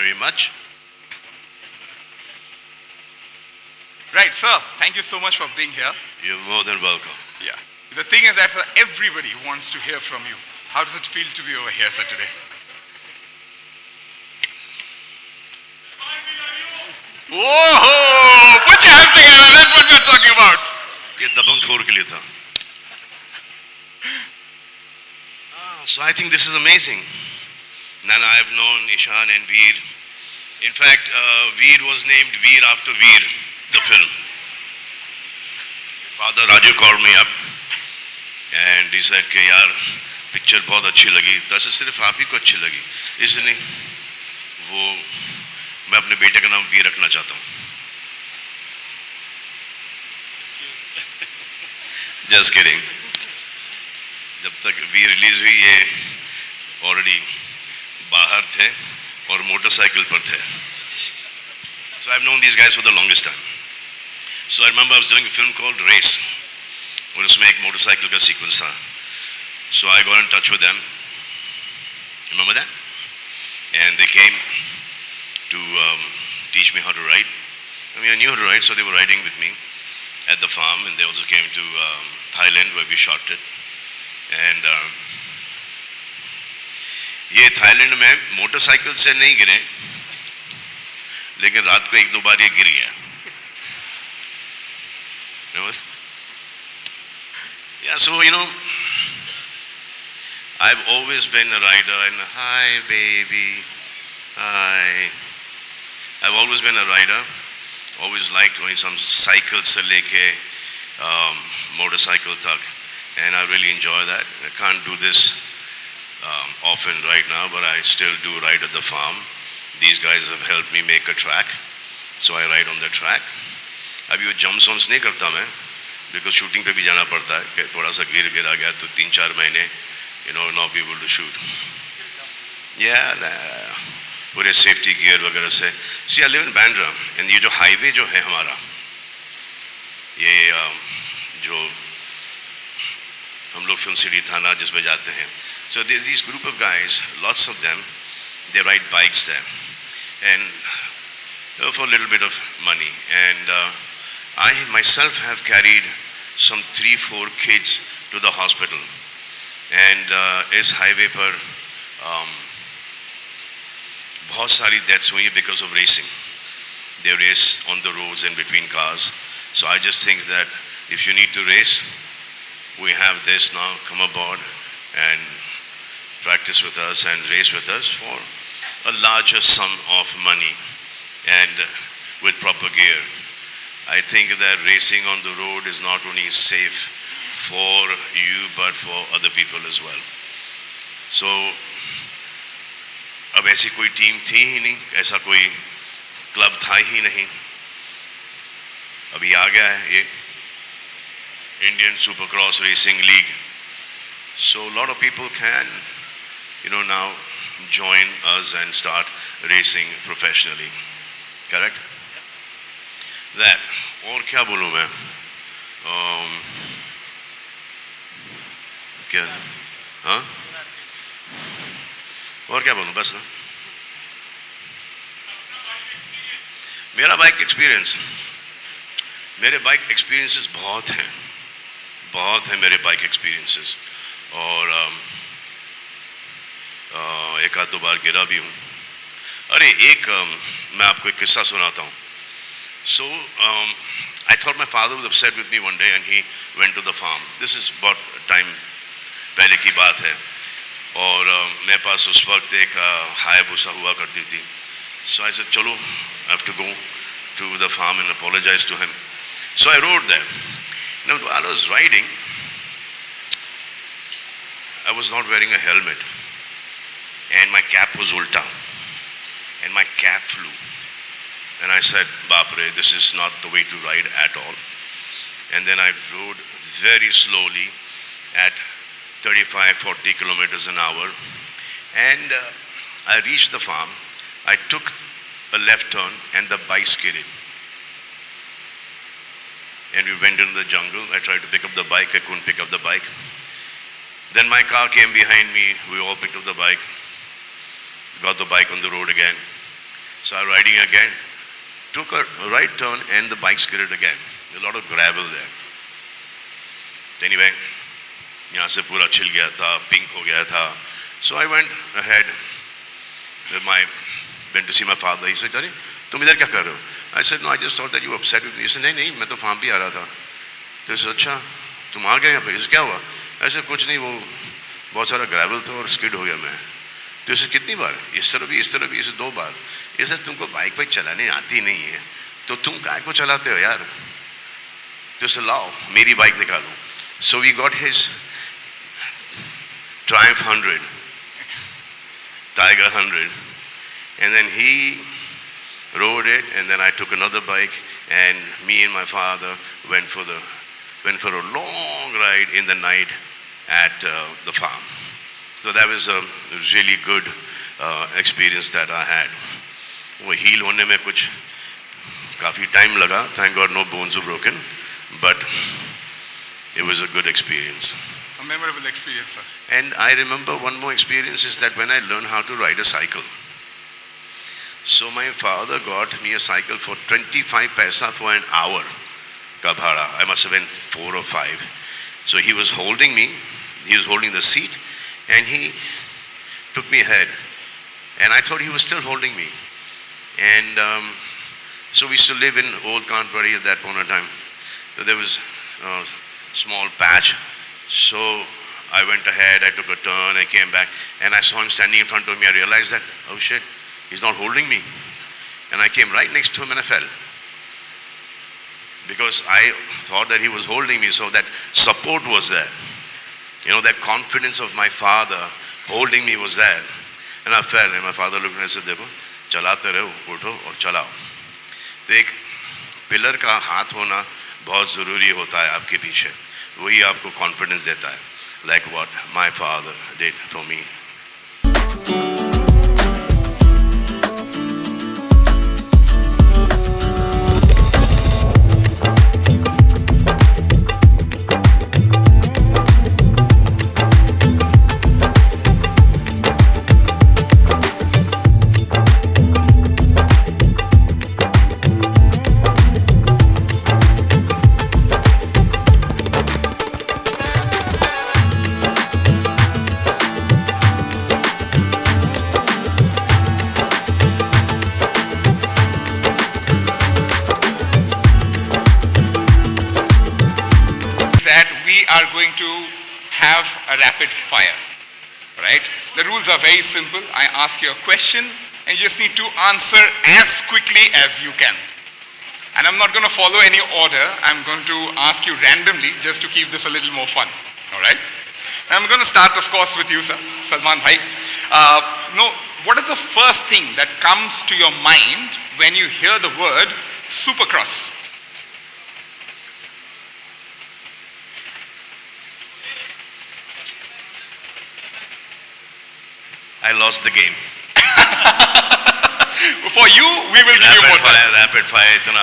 very much. Right, sir. Thank you so much for being here. You're more than welcome. Yeah. The thing is that, sir, everybody wants to hear from you. How does it feel to be over here, sir, today? Whoa! Put your hands together. That's what we're talking about. ये दबंग four के लिए था. So I think this is amazing. Nana, I've known Ishan and Veer. In fact, Veer was named Veer after Veer, the film. Father Raju called me up and he said कि यार picture बहुत अच्छी लगी. वैसे सिर्फ आप ही को अच्छी लगी, इसलिए वो मैं अपने बेटे का नाम वीर रखना चाहता हूँ. Just kidding. जब तक वी रिलीज हुई ये ऑलरेडी बाहर थे और मोटरसाइकिल पर थे. So I've known these guys for the longest time. So I remember I was doing a film called Race. और उसमें एक मोटरसाइकिल का सीक्वेंस था. So I got in touch with them. Remember that? And they came to teach me how to write. I mean, I knew how to write, so they were writing with me at the farm, and they also came to Thailand where we shot it. And ये Thailand में motorcycle से नहीं गिरे, लेकिन रात को एक दो बार ये गिर गया. Yeah, so you know, I've always been a rider, and hi baby, hi. I've always been a rider. Always liked when some cycle se leke motorcycle tak, and I really enjoy that. I can't do this often right now, but I still do ride at the farm. These guys have helped me make a track, so I ride on the track. अभी वो jumps on नहीं करता मैं, because shooting पे भी जाना पड़ता है कि थोड़ा सा गिरा गया तो 3-4 महीने, you know, not be able to shoot. Yeah, पूरे सेफ्टी गियर वगैरह से. See, I live in Bandra, and ये जो हाईवे जो है हमारा, ये जो हम लोग फिल्म सिटी थाना जिसमें जाते हैं. So there's this group of guys, lots of them, they ride bikes there, and for a little bit of money. And I myself have carried some 3-4 kids to the hospital. And इस highway पर बहुत सारी deaths हुई because of racing. They race on the roads and between cars. So I just think that if you need to race, we have this now. Come aboard and practice with us and race with us for a larger sum of money and with proper gear. I think that racing on the road is not only safe for you but for other people as well. So अब ऐसी कोई team थी ही नहीं, ऐसा कोई club था ही नहीं. अभी आ गया है ये Indian Supercross Racing League. So a lot of people can, you know, now join us and start racing professionally. Correct? That. और क्या बोलूँ मैं? क्या? हाँ? और क्या बोलूँ बस ना? मेरा बाइक एक्सपीरियंस, मेरे बाइक एक्सपीरियंसेस बहुत हैं मेरे बाइक एक्सपीरियंसेस. और एक आध दो बार गिरा भी हूँ. अरे एक मैं आपको एक किस्सा सुनाता हूँ. So I thought my father was upset with me one day and he went to the farm. This is about time पहले की बात है. और मेरे पास उस वक्त एक हायाबुसा हुआ करती थी. So I said, चलो, I have to go to the farm and apologize to him. So I rode there. Now while I was riding, I was not wearing a helmet and my cap was ulta and my cap flew. And I said, Bapre, this is not the way to ride at all. And then I rode very slowly at 35-40 kilometers an hour. And I reached the farm. I took a left turn and the bike skidded. And we went into the jungle. I tried to pick up the bike. I couldn't pick up the bike. Then my car came behind me. We all picked up the bike. Got the bike on the road again. So I was riding again, took a right turn and the bike skidded again. A lot of gravel there. Anyway, यहाँ से पूरा छिल गया था, pink हो गया था. So I went ahead. Went to see my father. He said, "अरे तुम इधर क्या कर रहे हो?" I said, "No, I just thought that you were upset with me." He said, "नहीं नहीं, मैं तो फार्म पे आ रहा था." तो he said, "अच्छा, तुम आ गए यहाँ पे?" क्या हुआ? ऐसे कुछ नहीं, वो बहुत सारा ग्रेवल था और स्किड हो गया मैं. तो इसे कितनी बार? इस तरह भी इसे 2 बार. ये सर तुमको बाइक वाइक चलाने आती नहीं है तो तुम काय को चलाते हो यार? तो इसे लाओ मेरी बाइक निकालो. So we got his Triumph 100, Tiger 100, and then he rode it, and then I took another bike, and me and my father went for a long ride in the night at the farm. So that was a really good experience that I had. वो heal होने में कुछ काफी time लगा. Thank God no bones were broken, but it was a good experience. A memorable experience, sir. And I remember one more experience is that when I learned how to ride a cycle. So my father got me a cycle for 25 paisa for an hour. Ka bhada. I must have been 4 or 5. So he was holding me. He was holding the seat, and he took me ahead. And I thought he was still holding me. And so we used to live in Old Kanpuri at that point in time. So there was a small patch. So I went ahead, I took a turn, I came back, and I saw him standing in front of me. I realized that, oh shit, he's not holding me. And I came right next to him and I fell. Because I thought that he was holding me, so that support was there. You know, that confidence of my father holding me was there. And I fell, and my father looked at me and said, देखो, चलाते रहो, उठो और चलाओ. तो एक pillar का हाथ होना बहुत ज़रूरी होता है आपके पीछे. वही आपको कॉन्फिडेंस देता है. Like what my father did for me. That we are going to have a rapid fire, right? The rules are very simple. I ask you a question and you just need to answer as quickly as you can. And I'm not going to follow any order. I'm going to ask you randomly just to keep this a little more fun, all right? I'm going to start, of course, with you, sir, Salman bhai. What is the first thing that comes to your mind when you hear the word Supercross? I lost the game. For you, we will give you more time. Rapid fire, itna.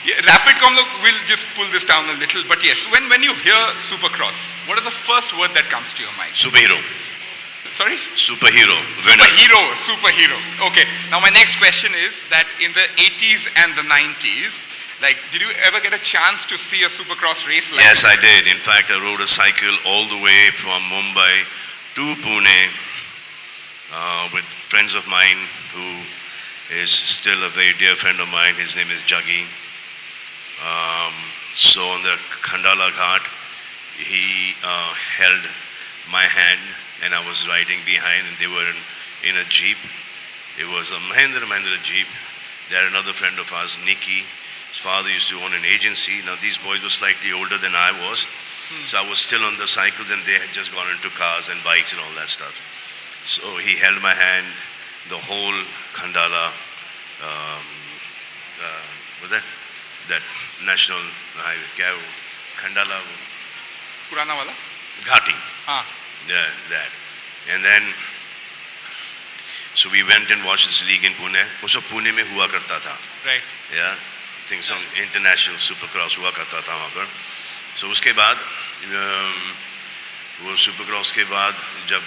Yeah, rapid come, look, we'll just pull this down a little. But yes, when you hear Supercross, what is the first word that comes to your mind? Superhero. Sorry? Superhero. Winner. Superhero. Okay. Now my next question is that in the 80s and the 90s, like, did you ever get a chance to see a Supercross race? Like Yes, I did. In fact, I rode a cycle all the way from Mumbai to Pune with friends of mine who is still a very dear friend of mine. His name is Jaggi. So on the Khandala Ghat, he held my hand and I was riding behind, and they were in a jeep. It was a Mahindra jeep. They had another friend of ours, Nikki. His father used to own an agency. Now these boys were slightly older than I was. So I was still on the cycles and they had just gone into cars and bikes and all that stuff. So he held my hand the whole Khandala, that national highway, क्या है वो? Khandala पुराना वाला? Ghati. हाँ. Yeah, that. And then, so we went and watched this league in Pune. वो सब पुणे में हुआ करता था. Right. Yeah, I think some international supercross हुआ करता था वहाँ पर. So उसके बाद, वो supercross के बाद जब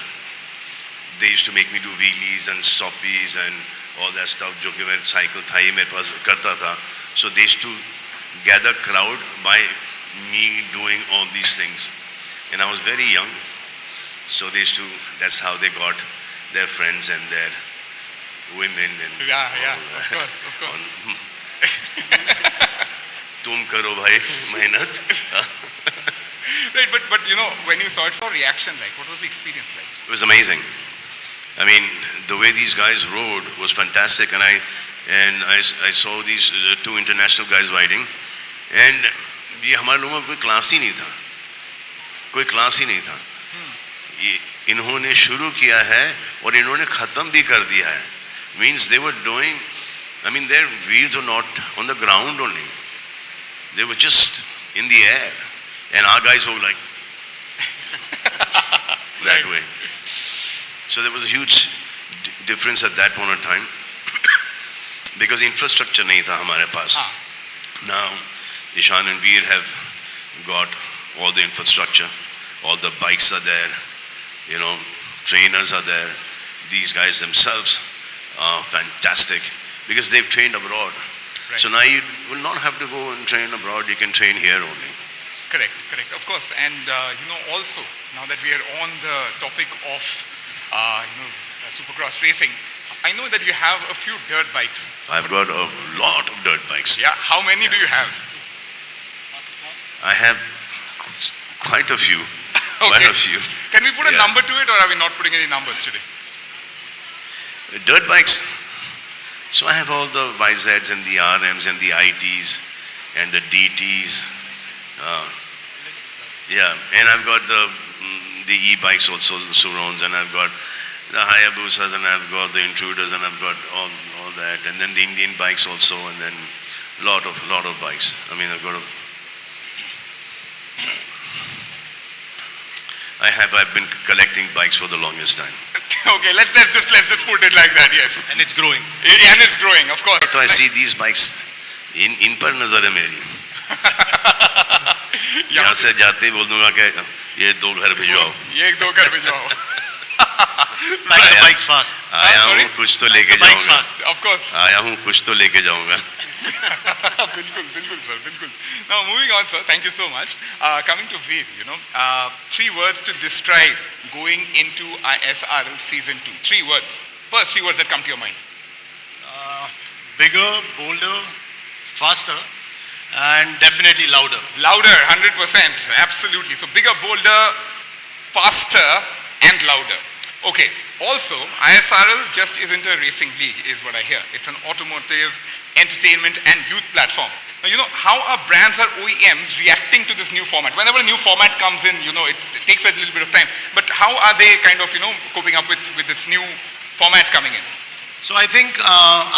they used to make me do wheelies and stoppies and all that stuff, जो कि मेरे साइकिल था ही मेरे पास करता था. So they used to gather crowd by me doing all these things, and I was very young. So they used to. That's how they got their friends and their women and Yeah, all of course, of course. तुम करो भाई मेहनत. Right, but you know, when you saw it for reaction, like, what was the experience like? It was amazing. I mean, the way these guys rode was fantastic, and I saw these two international guys riding, and ये हमारे लोगों का कोई class ही नहीं था, कोई class ही नहीं था. ये इन्होंने शुरू किया है और इन्होंने ख़त्म भी कर दिया है. Means they were doing, I mean, their wheels were not on the ground only. They were just in the air. And our guys were like that way. So there was a huge difference at that point in time because infrastructure nahi tha hamare paas. Now, Ishan and Veer have got all the infrastructure. All the bikes are there. You know, trainers are there. These guys themselves are fantastic because they've trained abroad. Right. So now you will not have to go and train abroad. You can train here only. Correct, of course. And you know, also now that we are on the topic of supercross racing, I know that you have a few dirt bikes. I've got a lot of dirt bikes. Yeah, how many do you have? I have quite a few. Okay. Quite a few. Can we put a Yeah. number to it, or are we not putting any numbers today? Dirt bikes. So I have all the YZs and the RMs and the ITs and the DTs. Yeah, and I've got the e-bikes also, the Surons, and I've got the Hayabusas, and I've got the Intruders, and I've got all that, and then the Indian bikes also, and then lot of bikes. I mean, I've been collecting bikes for the longest time. Okay, let's just put it like that. Yes, And it's growing. and it's growing, of course. So I see these bikes इन पर नजर है मेरी. यहाँ से जाते ही बोल दूंगा कि ये 2 घर भिजवाओ. ये 2 घर भिजवाओ. Like the bikes fast. आया sorry? हूँ कुछ तो लेके Bikes जाऊंगा. fast. Of course. आया हूँ कुछ तो लेके जाऊंगा. बिल्कुल sir, बिल्कुल. Now moving on, sir. Thank you so much. Coming to Veer, 3 words to describe going into ISRL season 2. 3 words. First 3 words that come to your mind. Bigger, bolder, faster, and definitely louder. Louder, 100%. Absolutely. So bigger, bolder, faster, and louder. Okay. Also, ISRL just isn't a racing league, is what I hear. It's an automotive, entertainment, and youth platform. Now, how are brands or OEMs reacting to this new format? Whenever a new format comes in, it takes a little bit of time. But how are they kind of, coping up with this new format coming in? So I think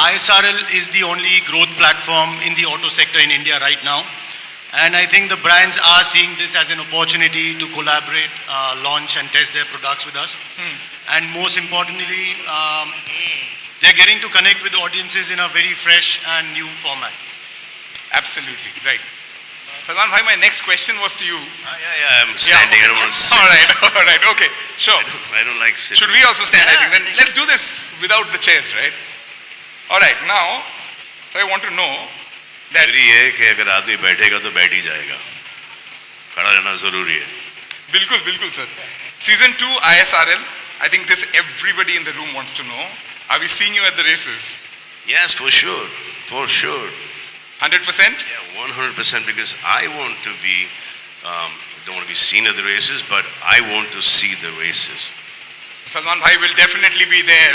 ISRL is the only growth platform in the auto sector in India right now. And I think the brands are seeing this as an opportunity to collaborate, launch and test their products with us. And most importantly, they're getting to connect with audiences in a very fresh and new format. Absolutely, right. Salman bhai, my next question was to you. Yeah, I'm standing. I don't want to sit. All right, okay, sure. I don't like sitting. Should we also stand? I think then let's do this without the chairs, right? All right, now, so I want to know that जरूरी है कि अगर आदमी बैठेगा तो बैठ ही जाएगा. खड़ा रहना जरूरी है. बिल्कुल sir. Season 2 ISRL, I think this everybody in the room wants to know. Are we seeing you at the races? Yes, for sure. 100%? Yeah, 100%, because I want to be, don't want to be seen at the races, but I want to see the races. Salman bhai will definitely be there.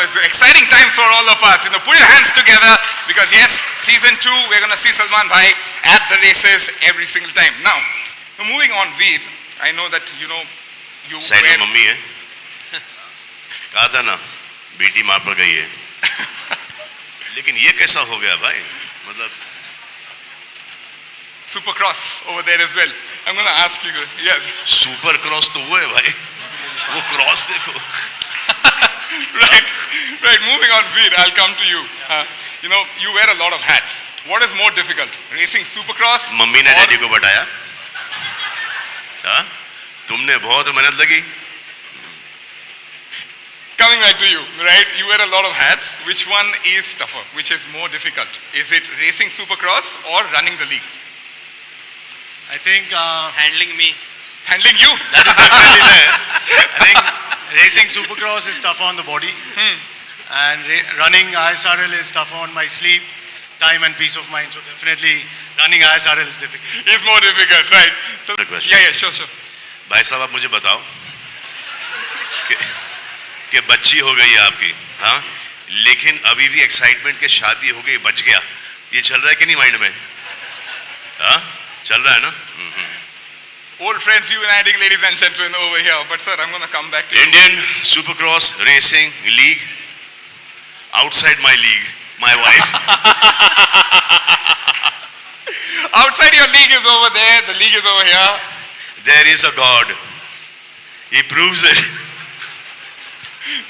It's exciting times for all of us. Put your hands together because yes, season 2, we're going to see Salman bhai at the races every single time. Now moving on, Veer, I know that you side में wear mummy है. कहा था ना बेटी माँ पर गई है. लेकिन ये कैसा हो गया भाई? मतलब Supercross over there as well. I'm going to ask you, yes. Super cross तो वो है भाई. वो क्रॉस देखो. Right. Moving on, Veer, I'll come to you. You wear a lot of hats. What is more difficult, racing Supercross? Mummy ने or- daddy को बताया. हाँ? तुमने बहुत मेहनत लगी. Coming format to you, right? You wear a lot of hats. Which one is tougher? Which is more difficult? Is it racing Supercross or running the league? I think Handling me. Handling you. that is definitely there. I think racing Supercross is tougher on the body, and running ISRL is tougher on my sleep, time, and peace of mind. So definitely, running ISRL is difficult. Is more difficult, right? So, The question. yeah, sure. भाई साहब आप मुझे बताओ कि बच्ची हो गई है आपकी, हाँ, लेकिन अभी भी एक्साइटमेंट के शादी हो गई, बच गया, ये चल रहा है कि नहीं माइंड में? हाँ, चल रहा है ना? Old friends uniting, ladies and gentlemen, over here. But sir, I'm going to come back to you. Indian Supercross Racing League, outside my league, my wife. Outside your league is over there. The league is over here. There is a God. He proves it.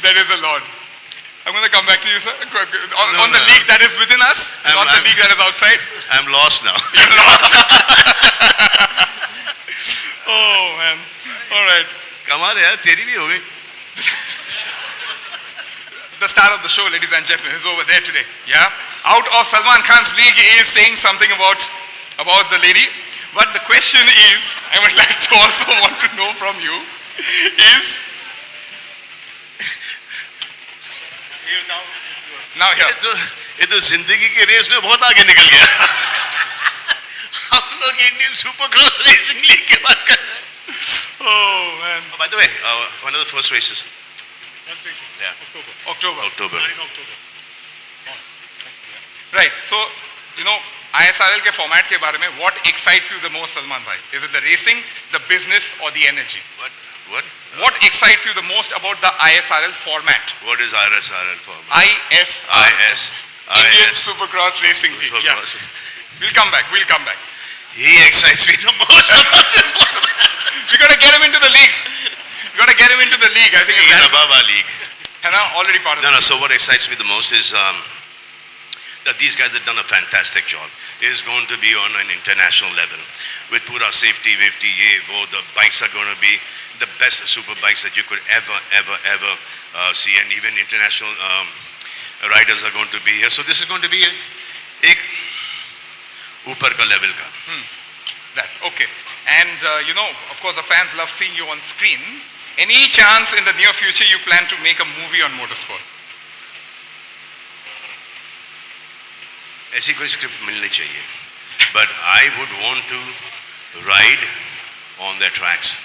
There is a Lord. I'm going to come back to you, sir. On the No. league that is within us, not the league that is outside. I'm lost now. Oh man. All right. कमाल है यार, तेरी भी हो गई. The star of the show, ladies and gentlemen, is over there today. Yeah. Out of Salman Khan's league is saying something about the lady. But the question is, I would like to also want to know from you, is now here. ये तो जिंदगी की race में बहुत आगे निकल गया. हम लोग इंडियन सुपरक्रॉस रेसिंग लीग की बात कर रहे हैं. Oh man. By the way, one of the first races. October. October. Right. So, ISRL के format के बारे में, what excites you the most, Salman bhai? Is it the racing, the business, or the energy? What? What excites you the most about the ISRL format? What is ISRL for? ISRL. Indian Supercross Racing League. Yeah. Supercross. We'll come back. He excites me the most. We got to get him into the league. I think He's that's above our league. already part of No. So what excites me the most is that these guys have done a fantastic job. It is going to be on an international level with pura safety, the bikes are going to be the best super bikes that you could ever see, and even international riders are going to be here. So this is going to be एक ऊपर का level का. that. Okay. And of course, the fans love seeing you on screen. Any chance in the near future you plan to make a movie on motorsport? ऐसी कोई script मिलनी चाहिए. But I would want to ride on their tracks.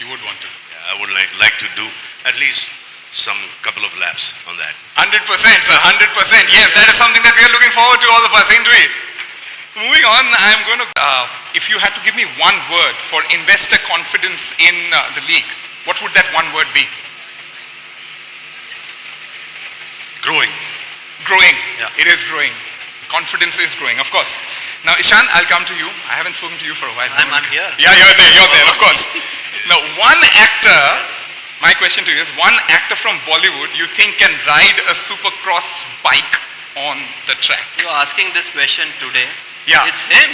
You would want to. I would like to do at least some couple of laps on that. 100%, sir. 100%. Yes, that is something that we are looking forward to, all of us, ain't we? Moving on, I'm going to, if you had to give me one word for investor confidence in the league, what would that one word be? Growing. Growing. Yeah. It is growing. Confidence is growing, of course. Now, Ishan, I'll come to you. I haven't spoken to you for a while. I'm here. Yeah, you're there, of course. Now, one actor, my question to you is, one actor from Bollywood you think can ride a supercross bike on the track? You're asking this question today. Yeah. It's him.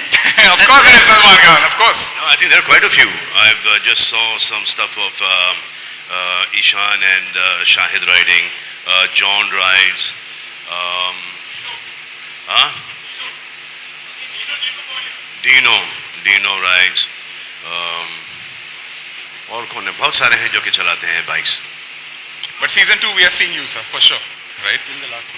Of course it's Salman Khan, of course. No, I think there are quite a few. I've just saw some stuff of Ishan and Shahid riding. John rides. Dino rides. और कौन है? बहुत सारे हैं जो कि चलाते हैं bikes. But season 2 we are seeing you, sir, for sure. Right? In the last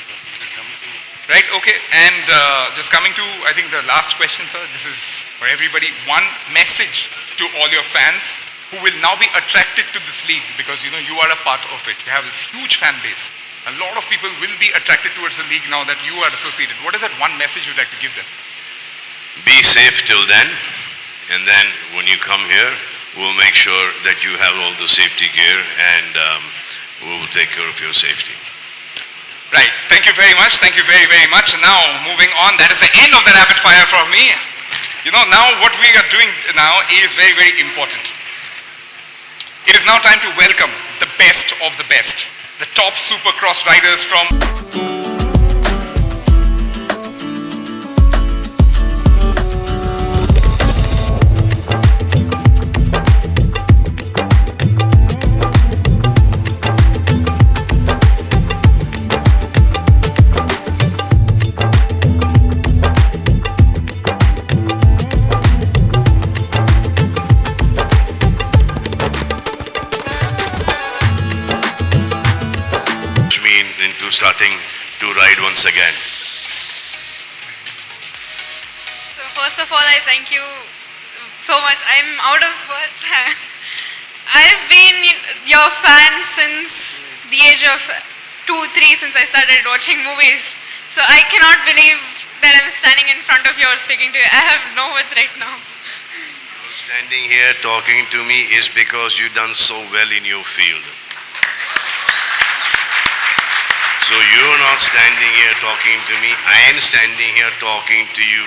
Right, okay. And just coming to, I think, the last question, sir. This is for everybody. One message to all your fans who will now be attracted to this league because, you are a part of it. You have this huge fan base. A lot of people will be attracted towards the league now that you are associated. What is that one message you'd like to give them? Be safe till then, and then when you come here, we'll make sure that you have all the safety gear, and we'll take care of your safety. Right. Thank you very much. Thank you very, very much. Now, moving on, that is the end of the rapid fire from me. Now what we are doing now is very, very important. It is now time to welcome the best of the best, the top supercross riders from into starting to ride once again? So first of all, I thank you so much. I'm out of words. I've been your fan since the age of 2, 3, since I started watching movies. So I cannot believe that I'm standing in front of you or speaking to you. I have no words right now. Standing here talking to me is because you've done so well in your field. So you're not standing here talking to me. I am standing here talking to you.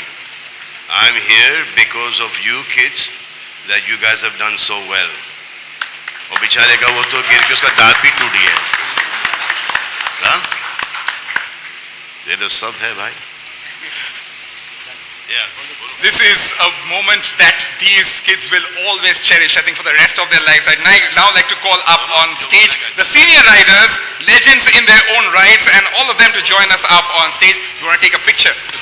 I'm here because of you kids that you guys have done so well. और बेचारे का वो तो गिर के उसका दांत भी टूट गया। हाँ? ये तो सब है भाई। Yeah. This is a moment that these kids will always cherish, I think, for the rest of their lives. I'd now like to call up on stage the senior riders, legends in their own rights, and all of them to join us up on stage. You want to take a picture?